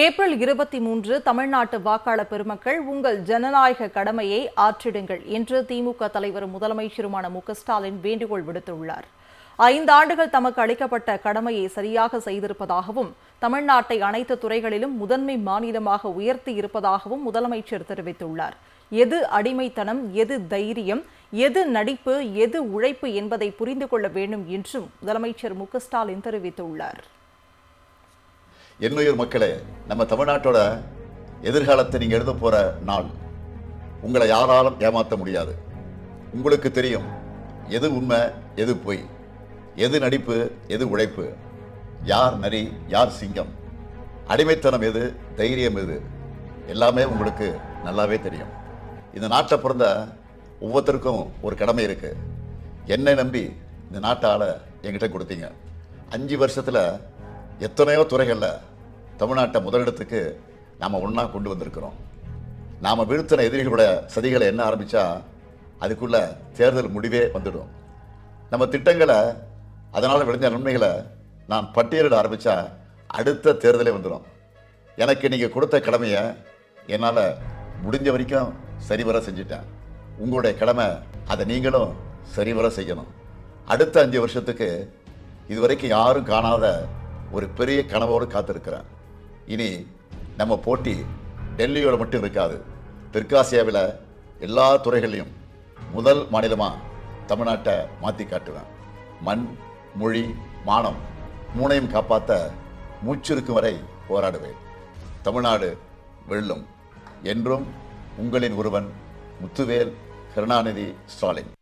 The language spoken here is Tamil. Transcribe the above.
ஏப்ரல் 23 தமிழ்நாட்டு வாக்காளர் பெருமக்கள் உங்கள் ஜனநாயக கடமையை ஆற்றிடுங்கள் என்று திமுக தலைவரும் முதலமைச்சருமான மு.க.ஸ்டாலின் வேண்டுகோள் விடுத்துள்ளார். 5 ஆண்டுகள் தமக்கு அளிக்கப்பட்ட கடமையை சரியாக செய்திருப்பதாகவும் தமிழ்நாட்டை அனைத்து துறைகளிலும் முதன்மை மாநிலமாக உயர்த்தி இருப்பதாகவும் முதலமைச்சர் தெரிவித்துள்ளார். எது அடிமைத்தனம், எது தைரியம், எது நடிப்பு, எது உழைப்பு என்பதை புரிந்து கொள்ள வேண்டும் என்றும் முதலமைச்சர் மு.க.ஸ்டாலின் தெரிவித்துள்ளார். என்னுயிர் மக்களே, நம்ம தமிழ்நாட்டோட எதிர்காலத்தை நீங்கள் எழுத போகிற நாள். உங்களை யாராலும் ஏமாற்ற முடியாது. உங்களுக்கு தெரியும் எது உண்மை, எது பொய், எது நடிப்பு, எது உழைப்பு, யார் நரி, யார் சிங்கம், அடிமைத்தனம் எது, தைரியம் எது, எல்லாமே உங்களுக்கு நல்லாவே தெரியும். இந்த நாட்டை பிறந்த ஒவ்வொருத்தருக்கும் ஒரு கடமை இருக்கு. என்னை நம்பி இந்த நாட்டால என்கிட்ட கொடுத்தீங்க. 5 வருஷத்தில் எத்தனையோ துறைகளில் தமிழ்நாட்டை முதலிடத்துக்கு நாம் ஒன்றா கொண்டு வந்திருக்கிறோம். நாம் வீழ்த்தின எதிரிகளோட சதிகளை என்ன ஆரம்பித்தா அதுக்குள்ளே தேர்தல் முடிவே வந்துடும். நம்ம திட்டங்களை, அதனால் விளைஞ்ச நன்மைகளை நான் பட்டியலிட ஆரம்பித்தா அடுத்த தேர்தலே வந்துடும். எனக்கு நீங்கள் கொடுத்த கடமையை என்னால் முடிஞ்ச வரைக்கும் சரிவர செஞ்சுட்டேன். உங்களுடைய கடமை அதை நீங்களும் சரிவர செய்யணும். அடுத்த 5 வருஷத்துக்கு இதுவரைக்கும் யாரும் காணாத ஒரு பெரிய கனவோடு காத்திருக்கிறேன். இனி நம்ம போட்டி டெல்லியோட மட்டும் இருக்காது. தெற்காசியாவில் எல்லா துறைகளையும் முதல் மாநிலமாக தமிழ்நாட்டை மாற்றி காட்டுவேன். மண், மொழி, மானம் 3ஐயும் காப்பாற்ற மூச்சிருக்கும் வரை போராடுவேன். தமிழ்நாடு வெல்லும். என்றும் உங்களின் ஒருவன், முத்துவேல் கருணாநிதி ஸ்டாலின்.